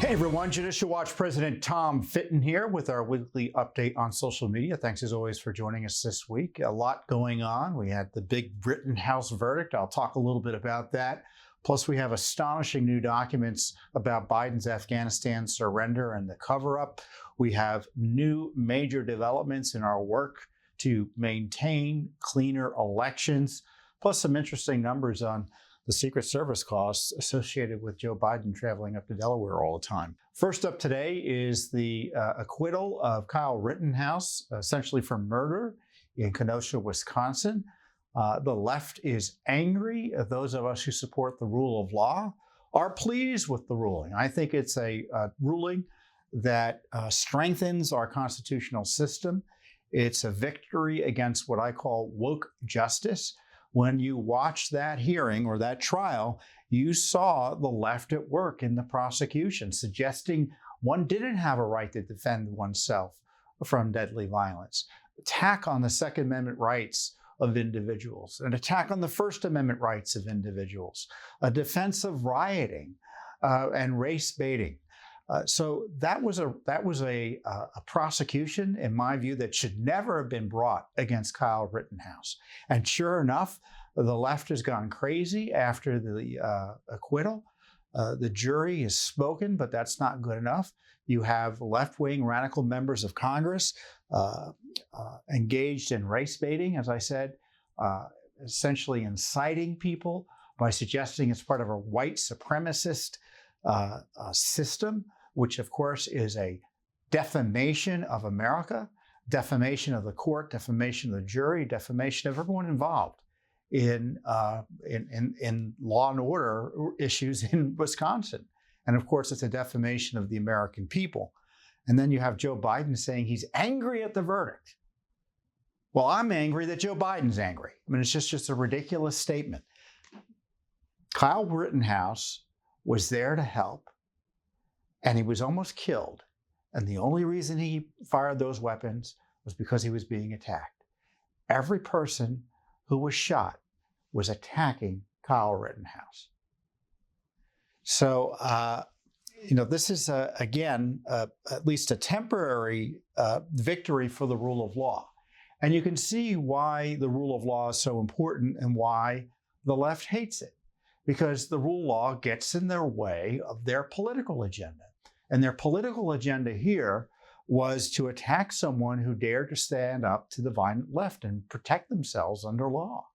Hey everyone, Judicial Watch President Tom Fitton here with our weekly update on social media. Thanks as always for joining us this week. A lot going on. We had the big Rittenhouse verdict. I'll talk a little bit about that. Plus we have astonishing new documents about Biden's Afghanistan surrender and the cover-up. We have new major developments in our work to maintain cleaner elections, plus some interesting numbers on the Secret Service costs associated with Joe Biden traveling up to Delaware all the time. First up today is the acquittal of Kyle Rittenhouse, essentially for murder in Kenosha, Wisconsin. The left is angry. Those of us who support the rule of law are pleased with the ruling. I think it's a ruling that strengthens our constitutional system. It's a victory against what I call woke justice. When you watched that hearing or that trial, you saw the left at work in the prosecution, suggesting one didn't have a right to defend oneself from deadly violence. Attack on the Second Amendment rights of individuals, an attack on the First Amendment rights of individuals, a defense of rioting and race baiting. So that was a prosecution, in my view, that should never have been brought against Kyle Rittenhouse. And sure enough, the left has gone crazy after the acquittal. The jury has spoken, but that's not good enough. You have left-wing radical members of Congress engaged in race baiting, as I said, essentially inciting people by suggesting it's part of a white supremacist system, which of course is a defamation of America, defamation of the court, defamation of the jury, defamation of everyone involved in law and order issues in Wisconsin. And of course, it's a defamation of the American people. And then you have Joe Biden saying he's angry at the verdict. Well, I'm angry that Joe Biden's angry. I mean, it's just a ridiculous statement. Kyle Rittenhouse was there to help, and he was almost killed. And the only reason he fired those weapons was because he was being attacked. Every person who was shot was attacking Kyle Rittenhouse. So, this is, again, at least a temporary victory for the rule of law. And you can see why the rule of law is so important and why the left hates it. Because the rule of law gets in their way of their political agenda. And their political agenda here was to attack someone who dared to stand up to the violent left and protect themselves under law.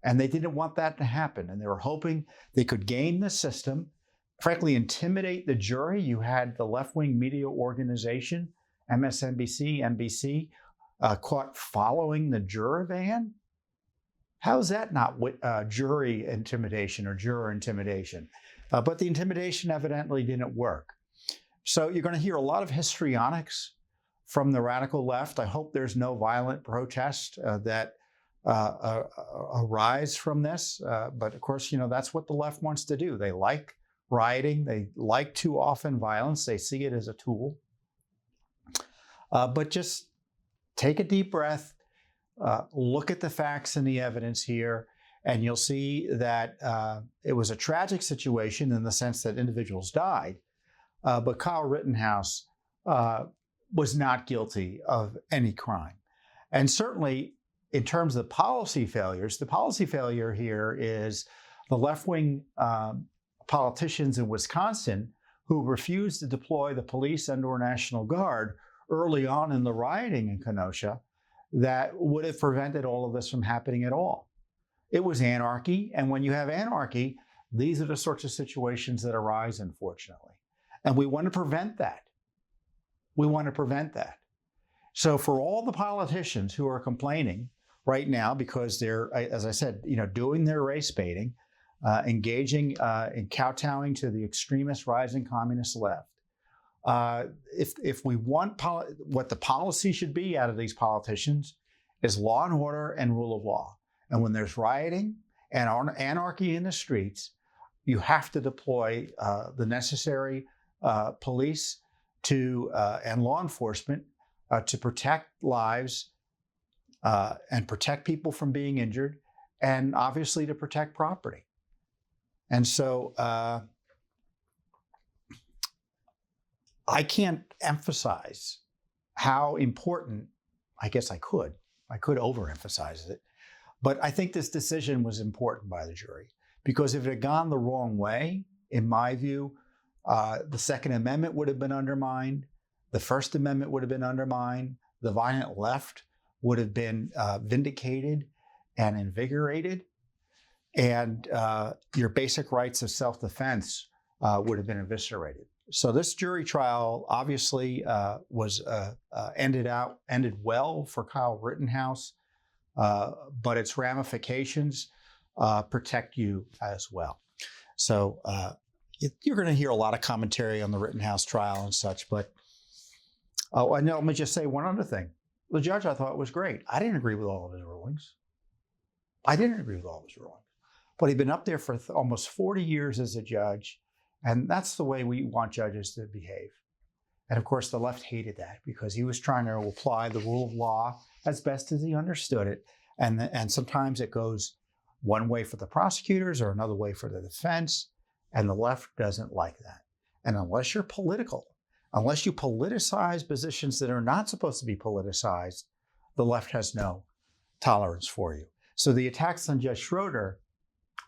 And they didn't want that to happen. And they were hoping they could game the system, frankly, intimidate the jury. You had the left-wing media organization, MSNBC, NBC, caught following the juror van. How is that not jury intimidation or juror intimidation? But the intimidation evidently didn't work. So you're going to hear a lot of histrionics from the radical left. I hope there's no violent protest that arise from this. But of course, that's what the left wants to do. They like rioting. They like too often violence. They see it as a tool. But just take a deep breath. Look at the facts and the evidence here, and you'll see that it was a tragic situation in the sense that individuals died, but Kyle Rittenhouse was not guilty of any crime. And certainly, in terms of policy failures, the policy failure here is the left-wing politicians in Wisconsin who refused to deploy the police and/or National Guard early on in the rioting in Kenosha that would have prevented all of this from happening at all. It was anarchy, and when you have anarchy, these are the sorts of situations that arise, unfortunately. And we want to prevent that. We want to prevent that. So for all the politicians who are complaining right now because they're, as I said, doing their race baiting, engaging in kowtowing to the extremist rising communist left, if we want what the policy should be out of these politicians is law and order and rule of law. And when there's rioting and anarchy in the streets, you have to deploy the necessary police and law enforcement to protect lives and protect people from being injured, and obviously to protect property. And so I can't emphasize how important, I guess I could overemphasize it, but I think this decision was important by the jury, because if it had gone the wrong way, in my view, the Second Amendment would have been undermined, the First Amendment would have been undermined, the violent left would have been vindicated and invigorated, and your basic rights of self-defense would have been eviscerated. So this jury trial obviously was ended well for Kyle Rittenhouse, but its ramifications protect you as well. So you're going to hear a lot of commentary on the Rittenhouse trial and such, but let me just say one other thing. The judge, I thought, was great. I didn't agree with all of his rulings. But he'd been up there for almost 40 years as a judge, and that's the way we want judges to behave. And of course, the left hated that, because he was trying to apply the rule of law as best as he understood it. And sometimes it goes one way for the prosecutors or another way for the defense, and the left doesn't like that. And unless you're political, unless you politicize positions that are not supposed to be politicized, the left has no tolerance for you. So the attacks on Judge Schroeder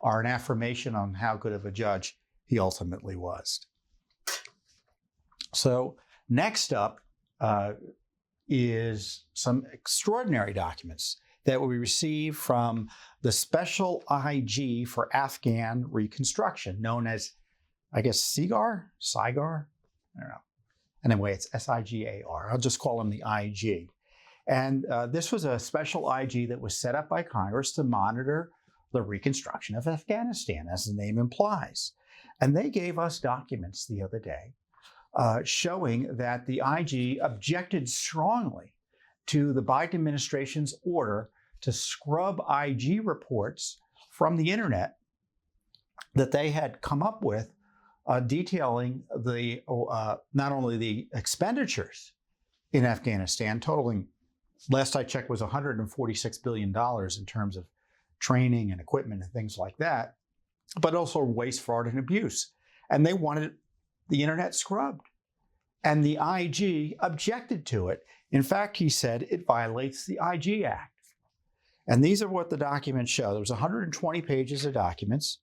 are an affirmation on how good of a judge he ultimately was. So next up is some extraordinary documents that we received from the Special IG for Afghan Reconstruction, known as, I guess, SIGAR? I don't know. Anyway, it's SIGAR. I'll just call him the IG. And this was a special IG that was set up by Congress to monitor the reconstruction of Afghanistan, as the name implies. And they gave us documents the other day showing that the IG objected strongly to the Biden administration's order to scrub IG reports from the internet that they had come up with, detailing the not only the expenditures in Afghanistan, totaling, last I checked, was $146 billion in terms of training and equipment and things like that, but also waste, fraud, and abuse. And they wanted the internet scrubbed. And the IG objected to it. In fact, he said it violates the IG Act. And these are what the documents show. There was 120 pages of documents.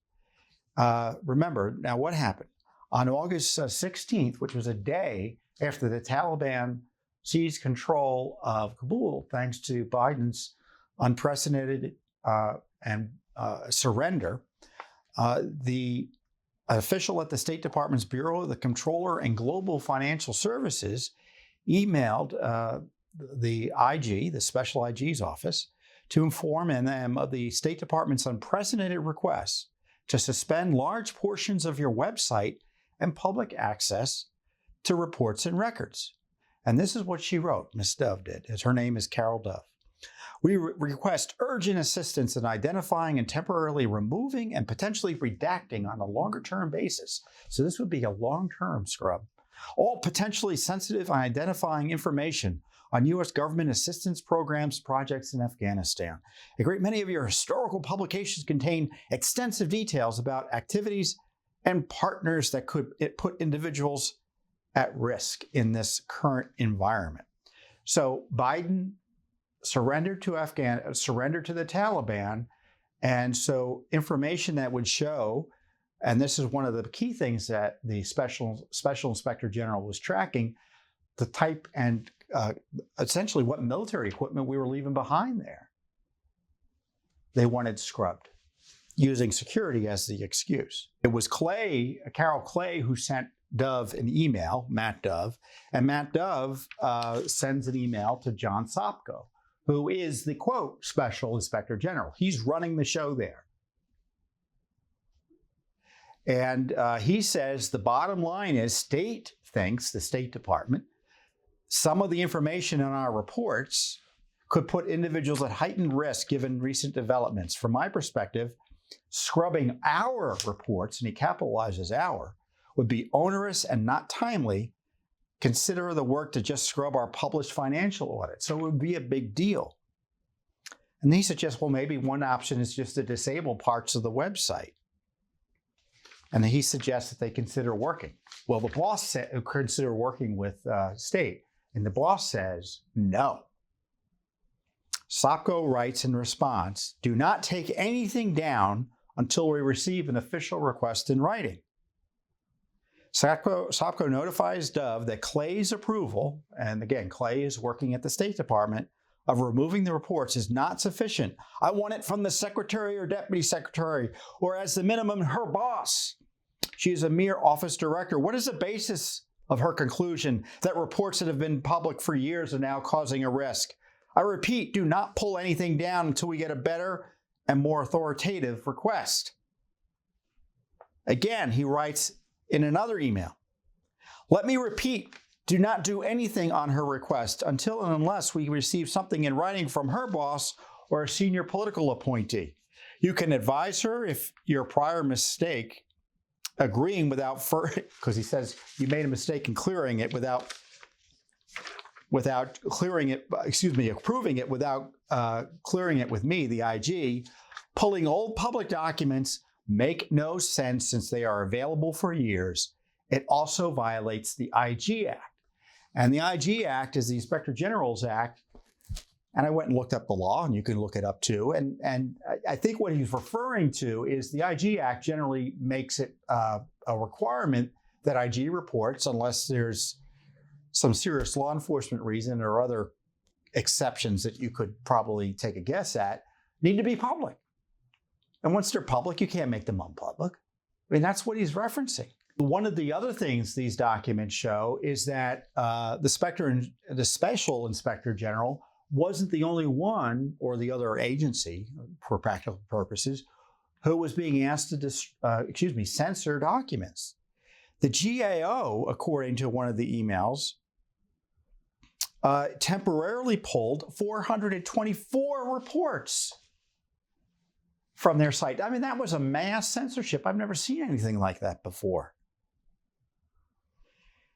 Remember, now what happened? On August 16th, which was a day after the Taliban seized control of Kabul, thanks to Biden's unprecedented surrender, the official at the State Department's Bureau of the Comptroller and Global Financial Services emailed the IG, the Special IG's office, to inform them of the State Department's unprecedented request to suspend large portions of your website and public access to reports and records. And this is what she wrote, Ms. Dove did, as her name is Carol Dove. We request urgent assistance in identifying and temporarily removing and potentially redacting on a longer-term basis. So this would be a long-term scrub. All potentially sensitive and identifying information on U.S. government assistance programs, projects in Afghanistan. A great many of your historical publications contain extensive details about activities and partners that could put individuals at risk in this current environment. So Biden surrendered to the Taliban, and so information that would show, and this is one of the key things that the Special Inspector General was tracking, the type and essentially what military equipment we were leaving behind there. They wanted scrubbed, using security as the excuse. It was Carol Clay, who sent Dove an email, Matt Dove, and Matt Dove sends an email to John Sopko, who is the, quote, Special Inspector General. He's running the show there. And he says the bottom line is the State Department, some of the information in our reports could put individuals at heightened risk given recent developments. From my perspective, scrubbing our reports, and he capitalizes our, would be onerous and not timely. Consider the work to just scrub our published financial audit. So it would be a big deal. And he suggests, well, maybe one option is just to disable parts of the website. And he suggests that they consider working. Well, the boss said consider working with state, and the boss says no. SOPCO writes in response, "Do not take anything down until we receive an official request in writing." SOPCO notifies Dove that Clay's approval, and again, Clay is working at the State Department, of removing the reports is not sufficient. I want it from the secretary or deputy secretary, or as the minimum, her boss. She is a mere office director. What is the basis of her conclusion that reports that have been public for years are now causing a risk? I repeat, do not pull anything down until we get a better and more authoritative request. Again, he writes in another email, "Let me repeat, do not do anything on her request until and unless we receive something in writing from her boss or a senior political appointee. You can advise her if your prior mistake agreeing without further," because he says you made a mistake in clearing it approving it without clearing it with me, the IG. Pulling old public documents make no sense since they are available for years. It also violates the IG Act. And the IG Act is the Inspector General's Act. And I went and looked up the law, and you can look it up too. And I think what he's referring to is the IG Act generally makes it a requirement that IG reports, unless there's some serious law enforcement reason or other exceptions that you could probably take a guess at, need to be public. And once they're public, you can't make them unpublic. I mean, that's what he's referencing. One of the other things these documents show is that the Special Inspector General wasn't the only one, or the other agency, for practical purposes, who was being asked to censor documents. The GAO, according to one of the emails, temporarily pulled 424 reports from their site. I mean, that was a mass censorship. I've never seen anything like that before.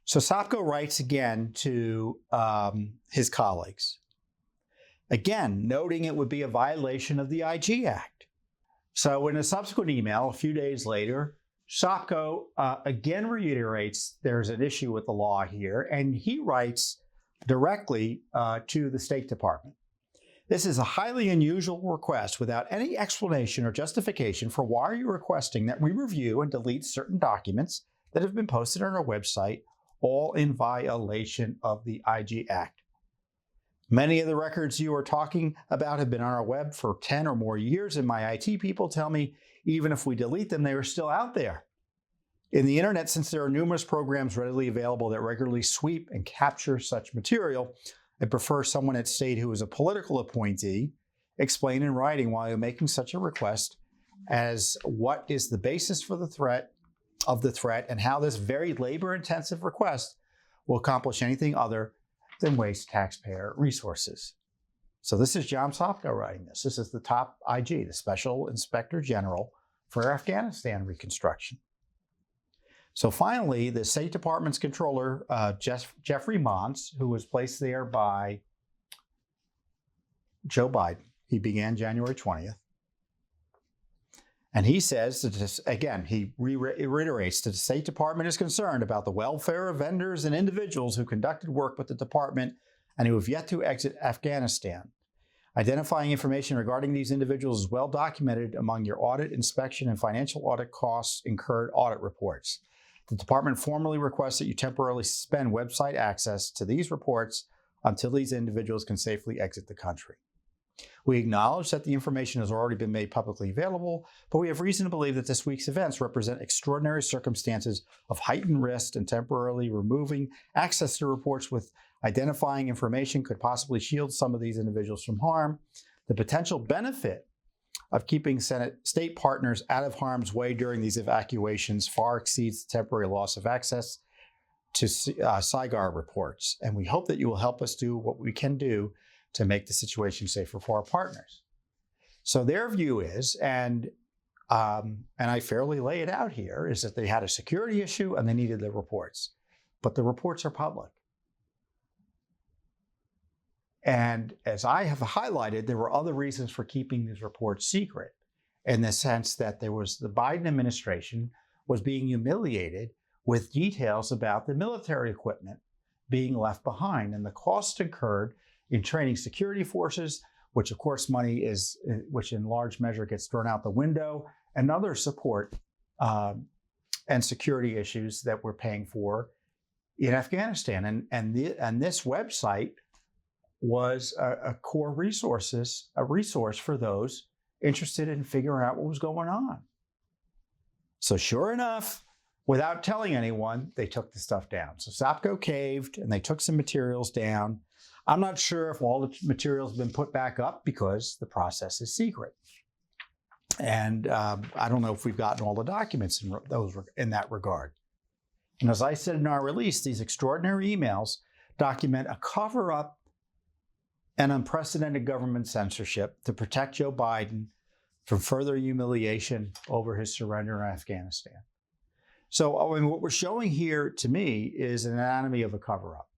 So SOPCO writes again to his colleagues, again, noting it would be a violation of the IG Act. So in a subsequent email, a few days later, SOPCO again reiterates there's an issue with the law here, and he writes directly to the State Department. "This is a highly unusual request without any explanation or justification for why you're requesting that we review and delete certain documents that have been posted on our website, all in violation of the IG Act. Many of the records you are talking about have been on our web for 10 or more years, and my IT people tell me even if we delete them, they are still out there. In the internet, since there are numerous programs readily available that regularly sweep and capture such material, I prefer someone at State who is a political appointee explain in writing why you're making such a request, as what is the basis for the threat and how this very labor-intensive request will accomplish anything other than waste taxpayer resources." So this is John SOPCO writing this. This is the top IG, the Special Inspector General for Afghanistan reconstruction. So finally, the State Department's controller, Jeffrey Mons, who was placed there by Joe Biden, he began January 20th. And he says, again, he reiterates that the State Department is concerned about the welfare of vendors and individuals who conducted work with the department and who have yet to exit Afghanistan. Identifying information regarding these individuals is well documented among your audit, inspection, and financial audit costs incurred audit reports. The department formally requests that you temporarily suspend website access to these reports until these individuals can safely exit the country. We acknowledge that the information has already been made publicly available, but we have reason to believe that this week's events represent extraordinary circumstances of heightened risk, and temporarily removing access to reports with identifying information could possibly shield some of these individuals from harm. The potential benefit of keeping state partners out of harm's way during these evacuations far exceeds the temporary loss of access to SIGAR reports, and we hope that you will help us do what we can do to make the situation safer for our partners. So their view is, and I fairly lay it out here, is that they had a security issue and they needed the reports, but the reports are public. And as I have highlighted, there were other reasons for keeping these reports secret, in the sense that there was the Biden administration was being humiliated with details about the military equipment being left behind and the cost incurred in training security forces, which of course which in large measure gets thrown out the window, and other support and security issues that we're paying for in Afghanistan. And this website was a core resource for those interested in figuring out what was going on. So sure enough, without telling anyone, they took the stuff down. So SAPCO caved and they took some materials down. I'm not sure if all the materials have been put back up because the process is secret. And I don't know if we've gotten all the documents in that regard. And as I said in our release, these extraordinary emails document a cover-up and unprecedented government censorship to protect Joe Biden from further humiliation over his surrender in Afghanistan. So I mean, what we're showing here to me is an anatomy of a cover-up.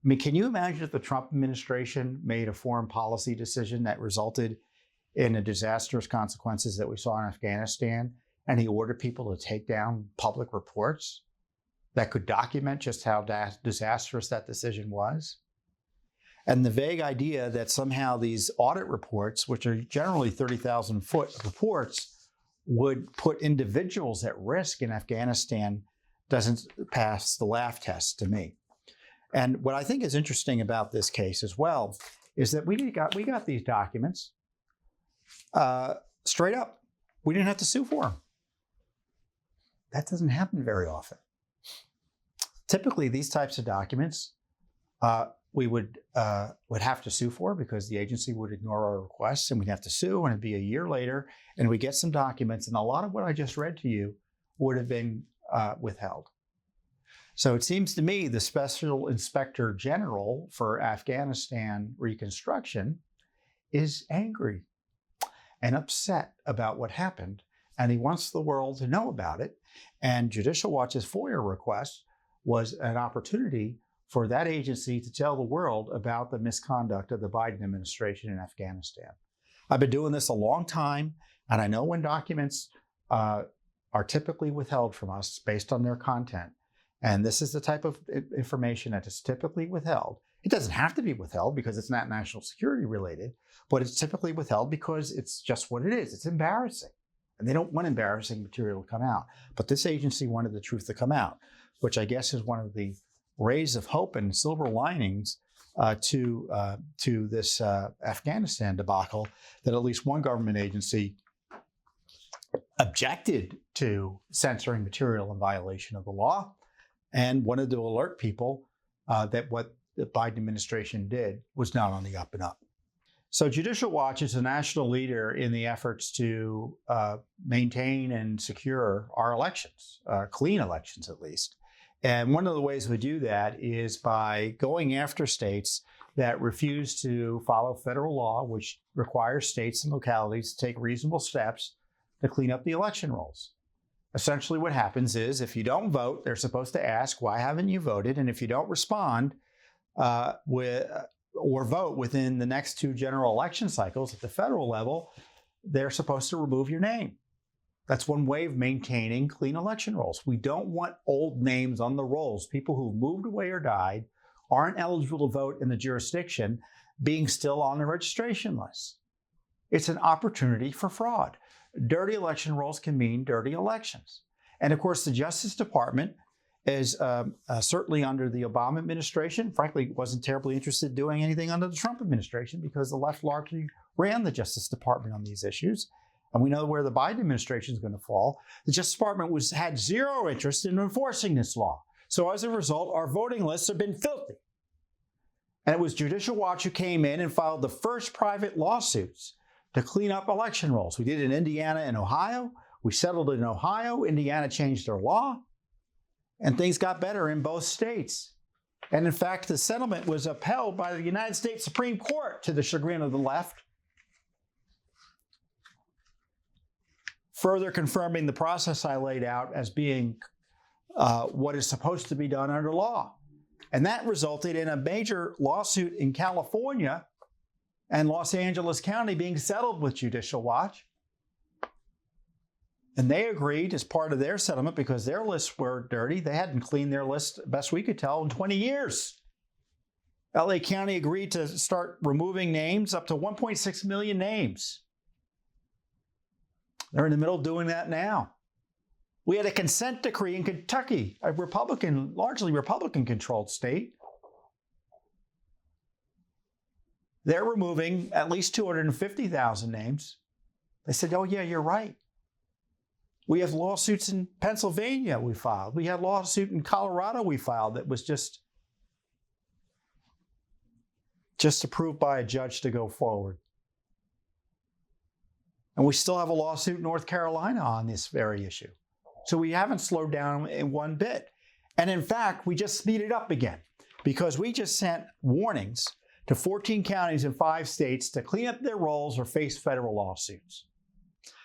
I mean, can you imagine if the Trump administration made a foreign policy decision that resulted in the disastrous consequences that we saw in Afghanistan, and he ordered people to take down public reports that could document just how disastrous that decision was? And the vague idea that somehow these audit reports, which are generally 30,000-foot reports, would put individuals at risk in Afghanistan doesn't pass the laugh test to me. And what I think is interesting about this case as well is that we got these documents straight up. We didn't have to sue for them. That doesn't happen very often. Typically, these types of documents we would have to sue for because the agency would ignore our requests, and we'd have to sue, and it'd be a year later, and we get some documents, and a lot of what I just read to you would have been withheld. So it seems to me the Special Inspector General for Afghanistan Reconstruction is angry and upset about what happened, and he wants the world to know about it. And Judicial Watch's FOIA request was an opportunity for that agency to tell the world about the misconduct of the Biden administration in Afghanistan. I've been doing this a long time, and I know when documents are typically withheld from us based on their content. And this is the type of information that is typically withheld. It doesn't have to be withheld because it's not national security related, but it's typically withheld because it's just what it is. It's embarrassing. And they don't want embarrassing material to come out. But this agency wanted the truth to come out, which I guess is one of the rays of hope and silver linings to this Afghanistan debacle, that at least one government agency objected to censoring material in violation of the law and wanted to alert people that what the Biden administration did was not on the up and up. So Judicial Watch is a national leader in the efforts to maintain and secure our elections, clean elections at least. And one of the ways we do that is by going after states that refuse to follow federal law, which requires states and localities to take reasonable steps to clean up the election rolls. Essentially what happens is if you don't vote, they're supposed to ask, why haven't you voted? And if you don't respond or vote within the next two general election cycles at the federal level, they're supposed to remove your name. That's one way of maintaining clean election rolls. We don't want old names on the rolls. People who moved away or died aren't eligible to vote in the jurisdiction being still on the registration list. It's an opportunity for fraud. Dirty election rolls can mean dirty elections. And of course, the Justice Department is certainly under the Obama administration, frankly, wasn't terribly interested in doing anything under the Trump administration because the left largely ran the Justice Department on these issues. And we know where the Biden administration is going to fall. The Justice Department had zero interest in enforcing this law. So as a result, our voting lists have been filthy. And it was Judicial Watch who came in and filed the first private lawsuits to clean up election rolls. We did it in Indiana and Ohio. We settled in Ohio. Indiana changed their law. And things got better in both states. And in fact, the settlement was upheld by the United States Supreme Court to the chagrin of the left, further confirming the process I laid out as being what is supposed to be done under law. And that resulted in a major lawsuit in California and Los Angeles County being settled with Judicial Watch. And they agreed as part of their settlement because their lists were dirty. They hadn't cleaned their list, best we could tell, in 20 years. LA County agreed to start removing names, up to 1.6 million names. They're in the middle of doing that now. We had a consent decree in Kentucky, a largely Republican-controlled state. They're removing at least 250,000 names. They said, oh yeah, you're right. We have lawsuits in Pennsylvania we filed. We had a lawsuit in Colorado we filed that was just approved by a judge to go forward. And we still have a lawsuit in North Carolina on this very issue. So we haven't slowed down in one bit. And in fact, we just speeded up again because we just sent warnings to 14 counties in 5 states to clean up their rolls or face federal lawsuits.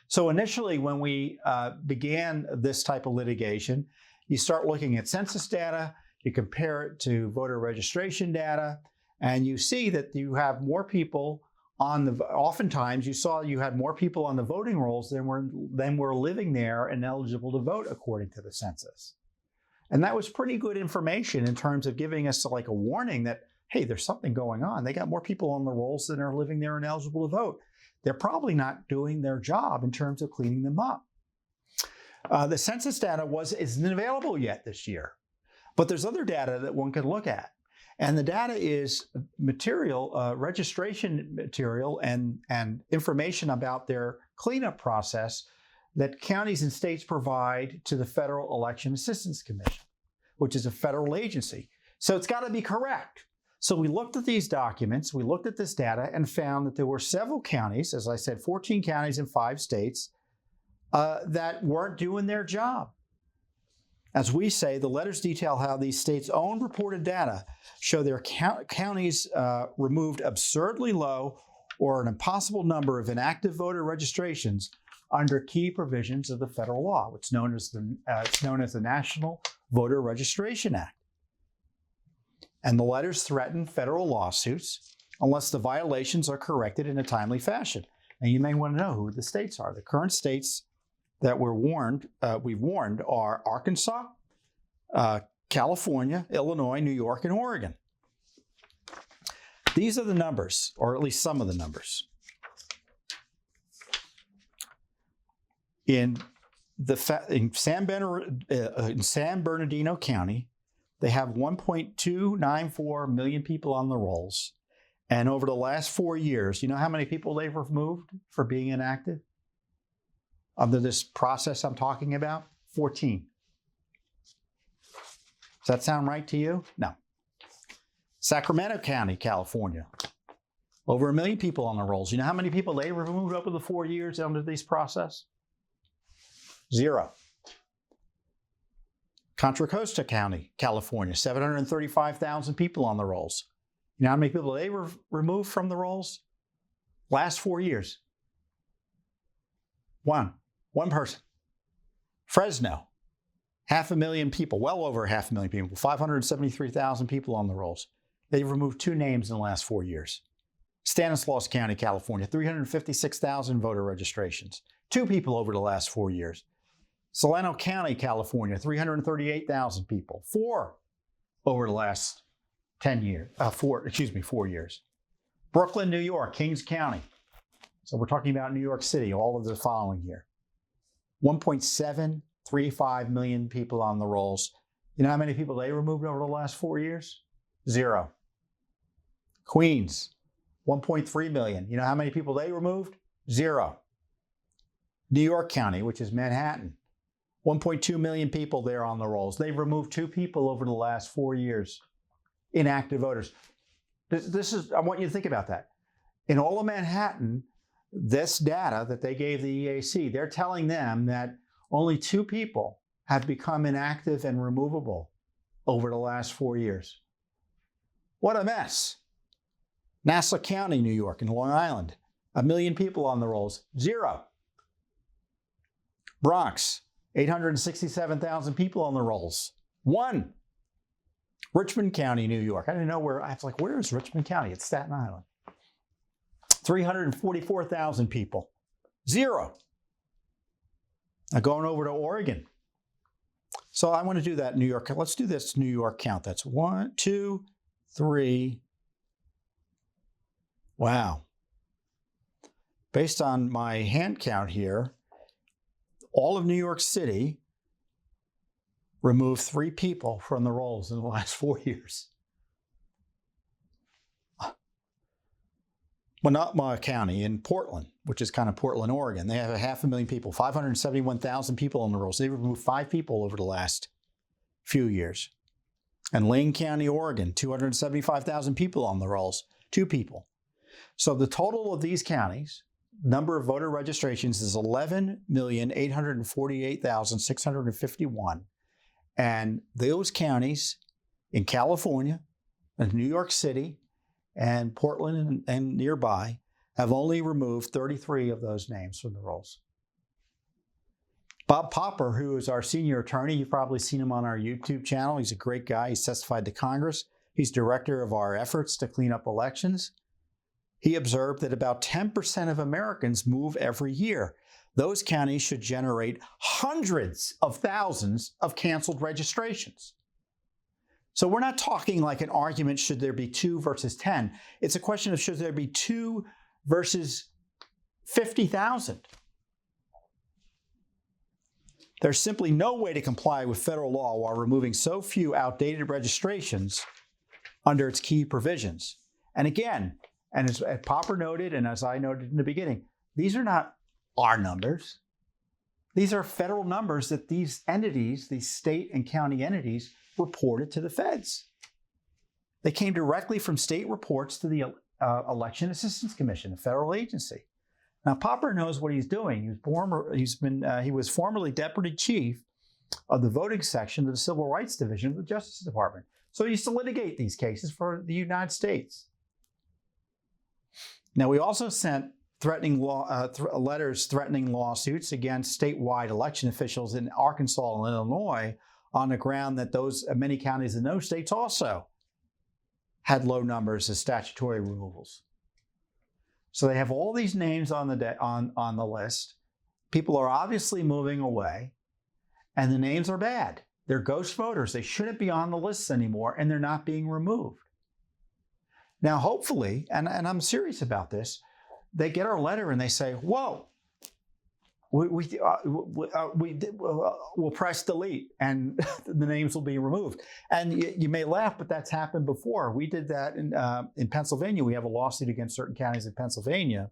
So initially, when we began this type of litigation, you start looking at census data, you compare it to voter registration data, and you see that you have more people oftentimes you saw you had more people on the voting rolls than were living there and eligible to vote according to the census. And that was pretty good information in terms of giving us like a warning that, hey, there's something going on. They got more people on the rolls than are living there and eligible to vote. They're probably not doing their job in terms of cleaning them up. The census data isn't available yet this year, but there's other data that one could look at. And the data is material, registration material and information about their cleanup process that counties and states provide to the Federal Election Assistance Commission, which is a federal agency. So it's got to be correct. So we looked at these documents, we looked at this data and found that there were several counties, as I said, 14 counties in 5 states, that weren't doing their job. As we say, the letters detail how these states' own reported data show their counties removed absurdly low or an impossible number of inactive voter registrations under key provisions of the federal law, which is known as the National Voter Registration Act. And the letters threaten federal lawsuits unless the violations are corrected in a timely fashion. And you may want to know who the states are. The current states that we've warned are Arkansas, California, Illinois, New York, and Oregon. These are the numbers, or at least some of the numbers. In San Bernardino County, they have 1.294 million people on the rolls. And over the last 4 years, you know how many people they've removed for being inactive? Under this process I'm talking about? 14. Does that sound right to you? No. Sacramento County, California. Over 1 million people on the rolls. You know how many people they removed over the 4 years under this process? 0. Contra Costa County, California, 735,000 people on the rolls. You know how many people they removed from the rolls? Last 4 years. One person. Fresno, 500,000 people, well over 500,000 people, 573,000 people on the rolls. They've removed 2 names in the last 4 years. Stanislaus County, California, 356,000 voter registrations. 2 people over the last 4 years. Solano County, California, 338,000 people. 4 over the last 4 years. Brooklyn, New York, Kings County. So we're talking about New York City, all of the following here. 1.735 million people on the rolls. You know how many people they removed over the last 4 years? 0. Queens, 1.3 million. You know how many people they removed? 0. New York County, which is Manhattan, 1.2 million people there on the rolls. They've removed 2 people over the last 4 years. Inactive voters. I want you to think about that. In all of Manhattan, this data that they gave the EAC, they're telling them that only 2 people have become inactive and removable over the last 4 years. What a mess. Nassau County, New York, and Long Island, 1 million people on the rolls, 0. Bronx, 867,000 people on the rolls, 1. Richmond County, New York. I didn't know where. I was like, where is Richmond County? It's Staten Island. 344,000 people. 0. Now going over to Oregon. So I want to do that New York. Let's do this New York count. That's 1, 2, 3. Wow. Based on my hand count here, all of New York City removed 3 people from the rolls in the last 4 years. Monotma County in Portland, which is kind of Portland, Oregon. They have 500,000 people, 571,000 people on the rolls. They removed 5 people over the last few years. And Lane County, Oregon, 275,000 people on the rolls, 2 people. So the total of these counties, number of voter registrations is 11,848,651. And those counties in California and New York City and Portland and nearby have only removed 33 of those names from the rolls. Bob Popper, who is our senior attorney, you've probably seen him on our YouTube channel. He's a great guy. He's testified to Congress. He's director of our efforts to clean up elections. He observed that about 10% of Americans move every year. Those counties should generate hundreds of thousands of canceled registrations. So we're not talking like an argument, should there be 2 versus 10? It's a question of should there be 2 versus 50,000? There's simply no way to comply with federal law while removing so few outdated registrations under its key provisions. And again, and as Popper noted, and as I noted in the beginning, these are not our numbers. These are federal numbers that these entities, these state and county entities, reported to the feds. They came directly from state reports to the Election Assistance Commission, a federal agency. Now, Popper knows what he's doing. He was formerly deputy chief of the voting section of the Civil Rights Division of the Justice Department. So he used to litigate these cases for the United States. Now, we also sent letters threatening lawsuits against statewide election officials in Arkansas and Illinois on the ground that many counties in those states also had low numbers of statutory removals. So they have all these names on the list. People are obviously moving away, and the names are bad. They're ghost voters. They shouldn't be on the lists anymore, and they're not being removed. Now, hopefully, and I'm serious about this, they get our letter and they say, whoa, we'll press delete and the names will be removed. And you may laugh, but that's happened before. We did that in Pennsylvania. We have a lawsuit against certain counties in Pennsylvania.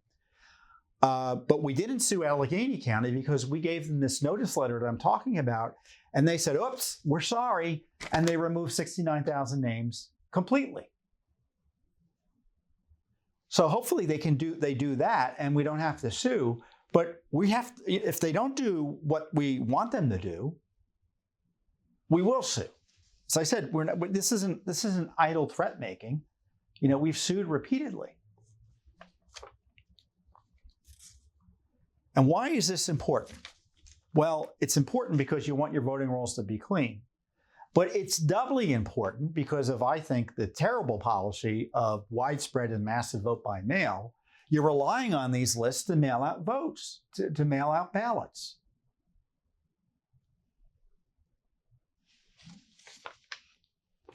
But we didn't sue Allegheny County because we gave them this notice letter that I'm talking about. And they said, oops, we're sorry. And they removed 69,000 names completely. So hopefully they do that and we don't have to sue. But if they don't do what we want them to do, we will sue. As I said, this isn't idle threat making. We've sued repeatedly. And why is this important? Well, it's important because you want your voting rolls to be clean. But it's doubly important because of, I think, the terrible policy of widespread and massive vote by mail. You're relying on these lists to mail out votes, to mail out ballots.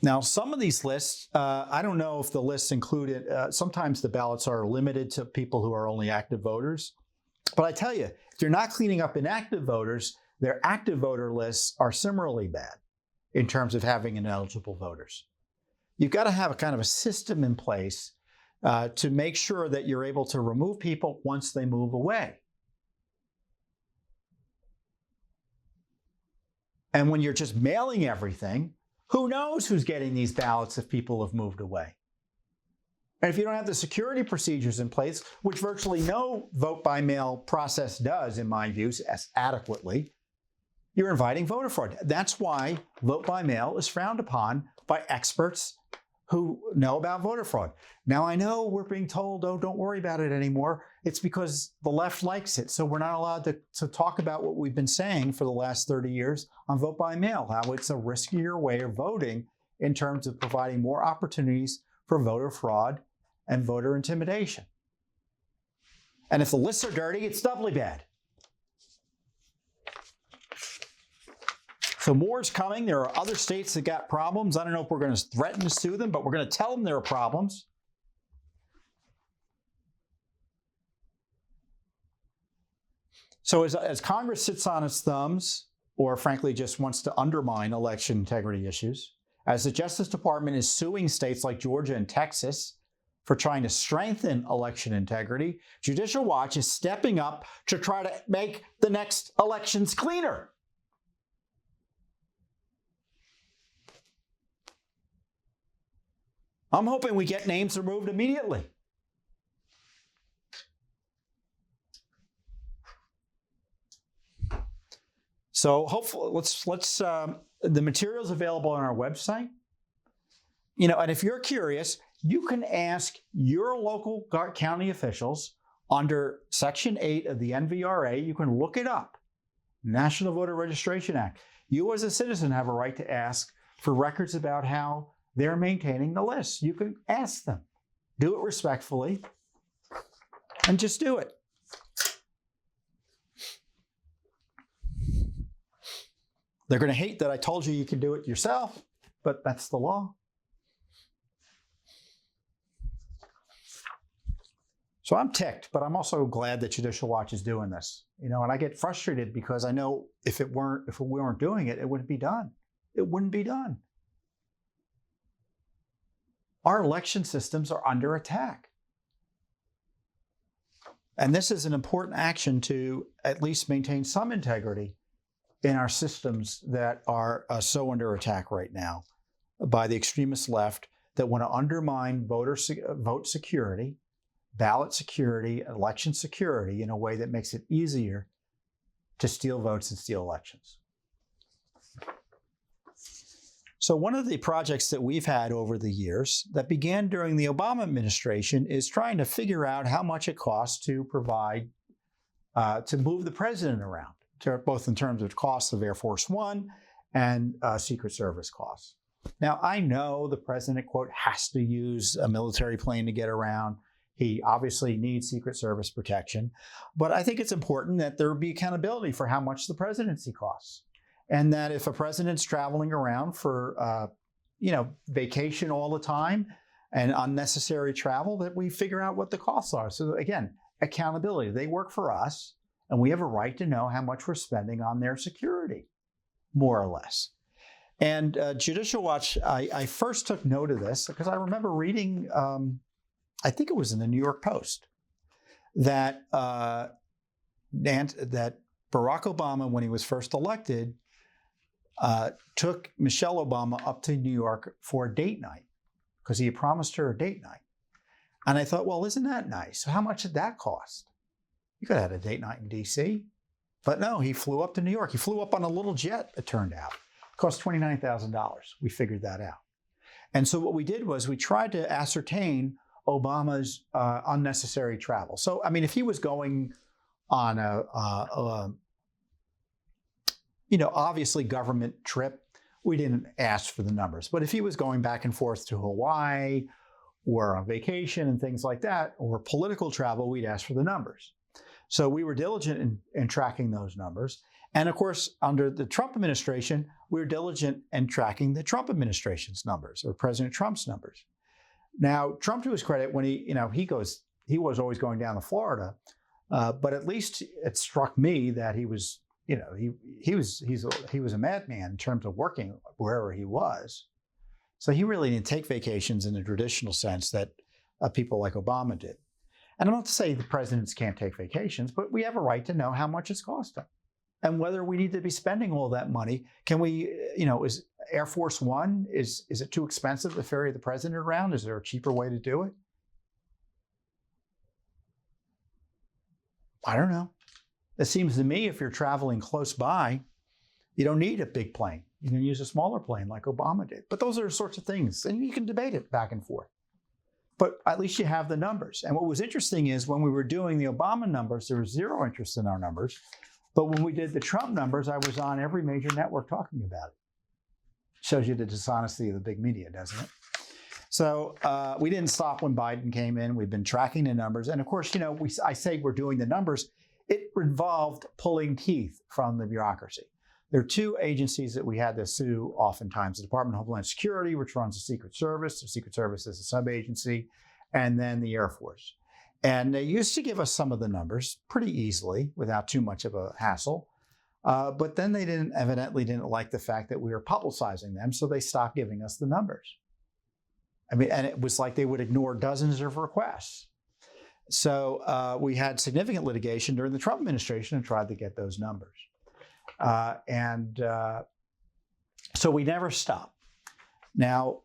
Now, some of these lists, I don't know if the lists included, sometimes the ballots are limited to people who are only active voters. But I tell you, if you're not cleaning up inactive voters, their active voter lists are similarly bad in terms of having ineligible voters. You've got to have a kind of a system in place to make sure that you're able to remove people once they move away. And when you're just mailing everything, who knows who's getting these ballots if people have moved away? And if you don't have the security procedures in place, which virtually no vote by mail process does, in my views, as adequately, you're inviting voter fraud. That's why vote by mail is frowned upon by experts who know about voter fraud. Now, I know we're being told, oh, don't worry about it anymore. It's because the left likes it. So we're not allowed to talk about what we've been saying for the last 30 years on vote by mail, how it's a riskier way of voting in terms of providing more opportunities for voter fraud and voter intimidation. And if the lists are dirty, it's doubly bad. So more is coming. There are other states that got problems. I don't know if we're going to threaten to sue them, but we're going to tell them there are problems. So as Congress sits on its thumbs, or frankly just wants to undermine election integrity issues, as the Justice Department is suing states like Georgia and Texas for trying to strengthen election integrity, Judicial Watch is stepping up to try to make the next elections cleaner. I'm hoping we get names removed immediately. So hopefully, let's the material's available on our website. And if you're curious, you can ask your local county officials under Section 8 of the NVRA. You can look it up, National Voter Registration Act. You as a citizen have a right to ask for records about how they're maintaining the list. You can ask them. Do it respectfully, and just do it. They're going to hate that I told you can do it yourself, but that's the law. So I'm ticked, but I'm also glad that Judicial Watch is doing this. And I get frustrated because I know if we weren't doing it, it wouldn't be done. It wouldn't be done. Our election systems are under attack. And this is an important action to at least maintain some integrity in our systems that are so under attack right now by the extremist left that want to undermine vote security, ballot security, election security in a way that makes it easier to steal votes and steal elections. So one of the projects that we've had over the years that began during the Obama administration is trying to figure out how much it costs to provide, to move the president around, both in terms of costs of Air Force One and Secret Service costs. Now, I know the president, quote, has to use a military plane to get around. He obviously needs Secret Service protection. But I think it's important that there be accountability for how much the presidency costs. And that if a president's traveling around for, vacation all the time and unnecessary travel, that we figure out what the costs are. So again, accountability. They work for us, and we have a right to know how much we're spending on their security, more or less. And Judicial Watch, I first took note of this because I remember reading, I think it was in the New York Post, that that Barack Obama, when he was first elected, took Michelle Obama up to New York for a date night because he had promised her a date night. And I thought, well, isn't that nice? So how much did that cost? You could have had a date night in D.C. But no, he flew up to New York. He flew up on a little jet, it turned out. It cost $29,000. We figured that out. And so what we did was we tried to ascertain Obama's unnecessary travel. So, I mean, if he was going on obviously government trip, we didn't ask for the numbers. But if he was going back and forth to Hawaii or on vacation and things like that, or political travel, we'd ask for the numbers. So we were diligent in tracking those numbers. And of course, under the Trump administration, we were diligent in tracking the Trump administration's numbers, or President Trump's numbers. Now, Trump, to his credit, when he was always going down to Florida, but at least it struck me that he was, he was a madman in terms of working wherever he was. So he really didn't take vacations in the traditional sense that people like Obama did. And I'm not to say the presidents can't take vacations, but we have a right to know how much it's costing and whether we need to be spending all that money. Can we, is Air Force One, is it too expensive to ferry the president around? Is there a cheaper way to do it? I don't know. It seems to me if you're traveling close by, you don't need a big plane. You can use a smaller plane like Obama did. But those are the sorts of things, and you can debate it back and forth. But at least you have the numbers. And what was interesting is when we were doing the Obama numbers, there was zero interest in our numbers. But when we did the Trump numbers, I was on every major network talking about it. Shows you the dishonesty of the big media, doesn't it? So we didn't stop when Biden came in. We've been tracking the numbers. And of course, I say we're doing the numbers. It involved pulling teeth from the bureaucracy. There are two agencies that we had to sue oftentimes: the Department of Homeland Security, which runs the Secret Service. The Secret Service is a sub-agency, and then the Air Force. And they used to give us some of the numbers pretty easily without too much of a hassle. But then they evidently didn't like the fact that we were publicizing them, so they stopped giving us the numbers. I mean, and it was like they would ignore dozens of requests. So we had significant litigation during the Trump administration and tried to get those numbers. So we never stopped. Now,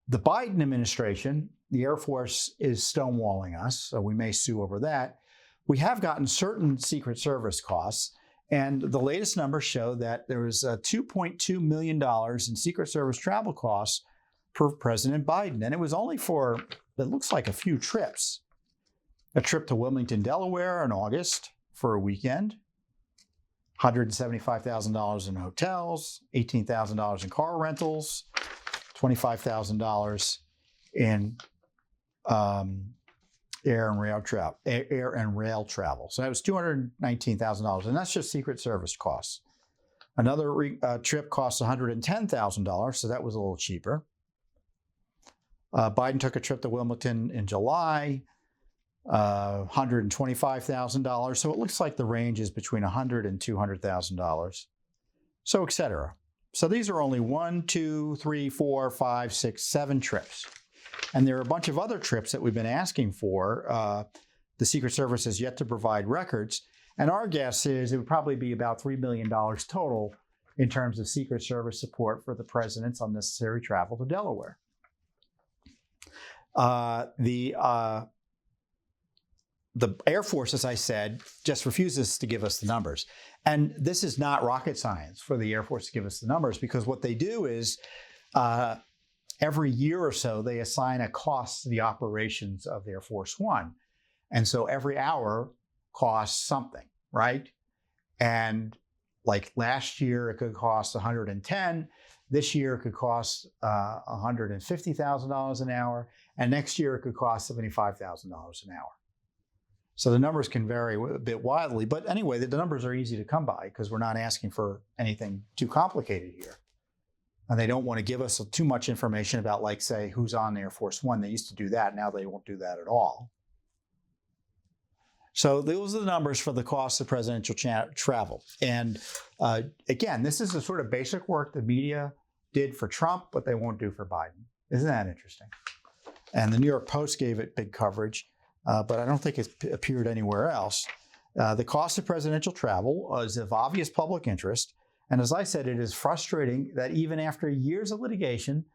the Biden administration, the Air Force is stonewalling us, so we may sue over that. We have gotten certain Secret Service costs, and the latest numbers show that there was $2.2 million in Secret Service travel costs for President Biden. And it was only for, it looks like, a few trips. A trip to Wilmington, Delaware in August for a weekend, $175,000 in hotels, $18,000 in car rentals, $25,000 in air and rail travel. So that was $219,000, and that's just Secret Service costs. Another trip cost $110,000, so that was a little cheaper. Biden took a trip to Wilmington in July, $125,000. So it looks like the range is between $100,000 and $200,000. So, et cetera. So these are only 1, 2, 3, 4, 5, 6, 7 trips. And there are a bunch of other trips that we've been asking for. The Secret Service has yet to provide records. And our guess is it would probably be about $3 million total in terms of Secret Service support for the president's unnecessary travel to Delaware. The Air Force, as I said, just refuses to give us the numbers. And this is not rocket science for the Air Force to give us the numbers, because what they do is every year or so, they assign a cost to the operations of Air Force One. And so every hour costs something, right? And like last year, it could cost $110. This year, it could cost $150,000 an hour. And next year, it could cost $75,000 an hour. So the numbers can vary a bit wildly. But anyway, the numbers are easy to come by because we're not asking for anything too complicated here. And they don't want to give us too much information about, like, say, who's on Air Force One. They used to do that. Now they won't do that at all. So those are the numbers for the cost of presidential travel. And again, this is the sort of basic work the media did for Trump, but they won't do for Biden. Isn't that interesting? And the New York Post gave it big coverage, but I don't think it appeared anywhere else. The cost of presidential travel is of obvious public interest. And as I said, it is frustrating that even after years of litigation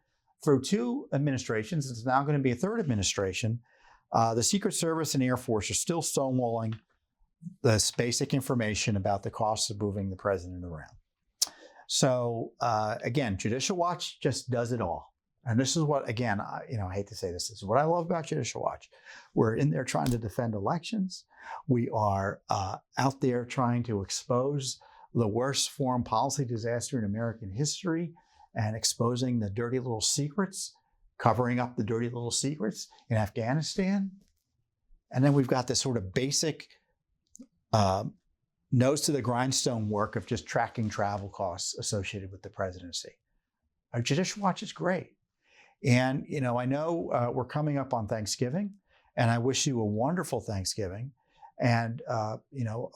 through 2 administrations, it's now going to be a 3rd administration, the Secret Service and Air Force are still stonewalling this basic information about the costs of moving the president around. So again, Judicial Watch just does it all. And this is what, again, I hate to say this is what I love about Judicial Watch. We're in there trying to defend elections. We are out there trying to expose the worst foreign policy disaster in American history and exposing the dirty little secrets, covering up the dirty little secrets in Afghanistan. And then we've got this sort of basic nose to the grindstone work of just tracking travel costs associated with the presidency. Our Judicial Watch is great. And, I know we're coming up on Thanksgiving, and I wish you a wonderful Thanksgiving. And,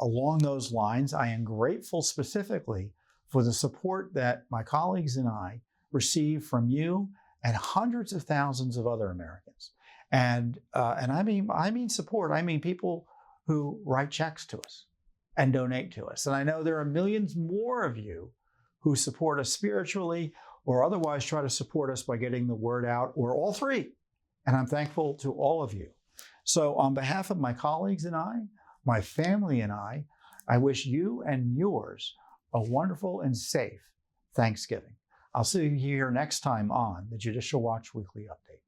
along those lines, I am grateful specifically for the support that my colleagues and I receive from you and hundreds of thousands of other Americans. And I mean support. I mean people who write checks to us and donate to us. And I know there are millions more of you who support us spiritually or otherwise try to support us by getting the word out, or all three. And I'm thankful to all of you. So on behalf of my colleagues and I, my family and I wish you and yours a wonderful and safe Thanksgiving. I'll see you here next time on the Judicial Watch Weekly Update.